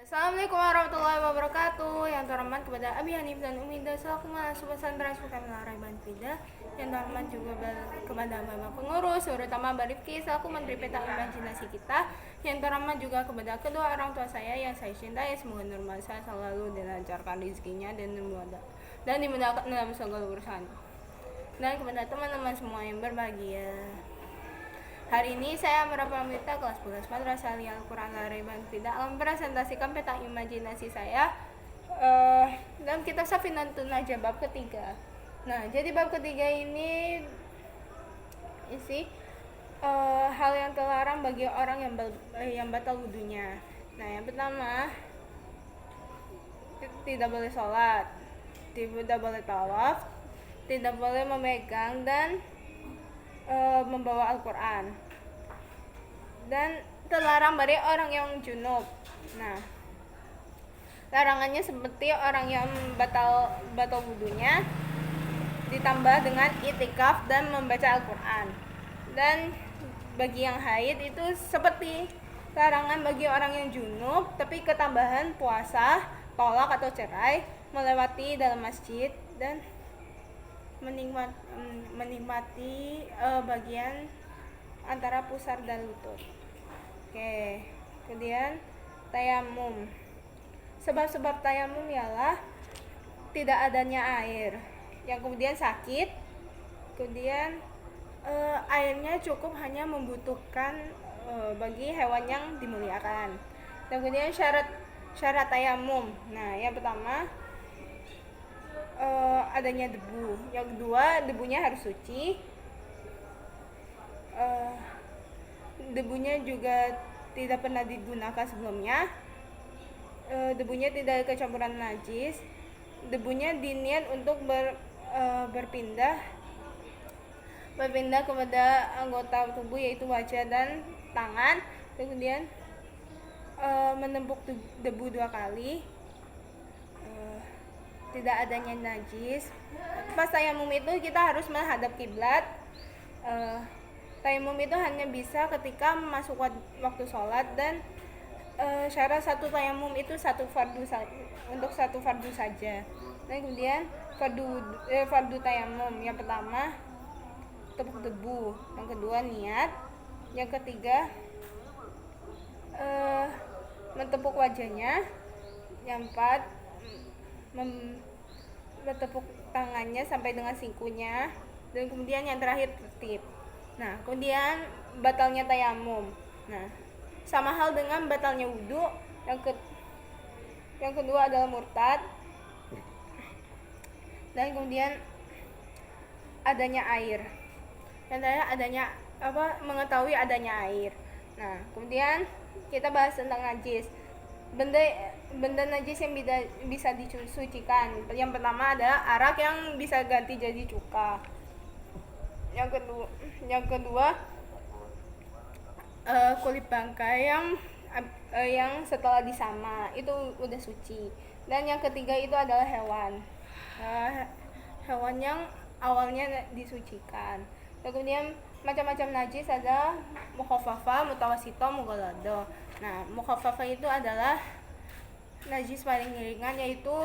Assalamualaikum warahmatullahi wabarakatuh. Yang terhormat kepada Abi Hanif dan Umi Dan selaku mahasiswa pesantren Sultan Raiban Fida. Yang terhormat juga kepada Bapak Pengurus, terutama Barifki selaku Menteri Peta Imajinasi kita. Yang terhormat juga kepada kedua orang tua saya yang saya cintai. Semoga normal saya selalu dilancarkan rezekinya dan dimudahkan dalam segala urusan. Dan kepada teman-teman semua yang berbahagia. Hari ini saya Pramita kelas 11 Madrasah Al-Quran Al-Raiban Fida mempresentasikan peta imajinasi saya dalam kitab Safinatun Najah bab ketiga. Nah, jadi bab ketiga ini isi hal yang terlarang bagi orang yang batal wudunya. Nah, yang pertama tidak boleh sholat, tidak boleh tawaf, tidak boleh memegang dan membawa Al-Quran, dan terlarang bagi orang yang junub. Nah, larangannya seperti orang yang batal wudunya ditambah dengan itikaf dan membaca Al-Quran. Dan bagi yang haid itu seperti larangan bagi orang yang junub tapi ketambahan puasa, tolak atau cerai, melewati dalam masjid dan menikmati bagian antara pusar dan lutut. Oke, kemudian tayamum. Sebab-sebab tayamum ialah tidak adanya air, yang kemudian sakit, kemudian airnya cukup hanya membutuhkan bagi hewan yang dimuliakan. Dan kemudian syarat tayamum. Nah, yang pertama adanya debu. Yang kedua, debunya harus suci. Debunya juga tidak pernah digunakan sebelumnya. Debunya tidak kecampuran najis. Debunya diniat untuk berpindah kepada anggota tubuh yaitu wajah dan tangan. Kemudian menempuk debu 2 kali. Tidak adanya najis. Pas tayamum itu kita harus menghadap kiblat. Tayamum itu hanya bisa ketika masuk waktu sholat, dan syarat satu tayamum itu untuk satu fardu saja. Dan kemudian fardu tayamum yang pertama tepuk debu, yang kedua niat, yang ketiga mentepuk wajahnya, yang empat bertepuk tangannya sampai dengan sikunya, dan kemudian yang terakhir tertib. Nah, kemudian batalnya tayamum. Nah, sama hal dengan batalnya wudu. Yang kedua adalah murtad, dan kemudian adanya air. Dan mengetahui adanya air. Nah, kemudian kita bahas tentang najis. Benda najis yang bisa disucikan. Yang pertama adalah arak yang bisa ganti jadi cuka. Yang kedua kulit bangkai yang setelah disama itu udah suci. Dan yang ketiga itu adalah hewan yang awalnya disucikan. Dan kemudian macam-macam najis ada mukhaffafah, mutawasito, mughalladho. Nah, mukhaffafah itu adalah najis paling ringan, yaitu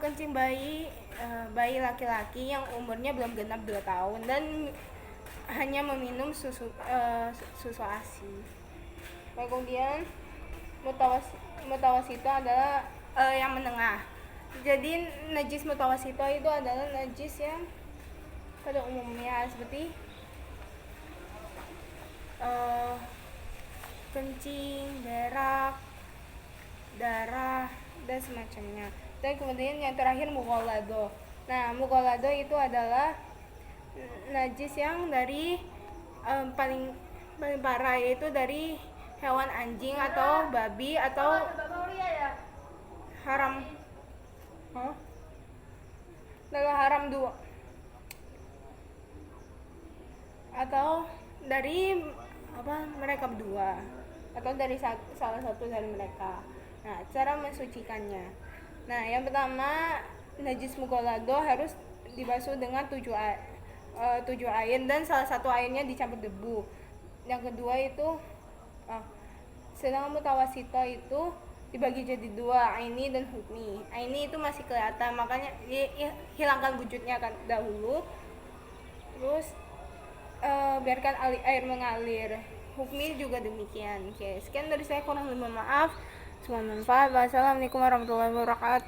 kencing bayi laki-laki yang umurnya belum genap 2 tahun dan hanya meminum susu ASI. Kemudian mutawasito adalah yang menengah. Jadi najis mutawasito itu adalah najis yang pada umumnya seperti kencing, berak, darah, dan semacamnya. Dan kemudian yang terakhir mughalladho. Nah, mughalladho itu adalah najis yang dari paling parah, yaitu dari hewan anjing atau babi atau haram dua, atau dari mereka berdua, atau dari salah satu dari mereka. Nah, cara mensucikannya. Nah, yang pertama, najis mughalladho harus dibasuh dengan 7 air dan salah satu airnya dicampur debu. Yang kedua itu Sedangkan mutawasito itu dibagi jadi dua, aini dan hukmi. Aini itu masih kelihatan, makanya hilangkan wujudnya kan dahulu. Terus biarkan air mengalir. Hukmi juga demikian. Oke, sekian dari saya, kurang lebih maaf. Semoga bermanfaat. Wassalamualaikum warahmatullahi wabarakatuh.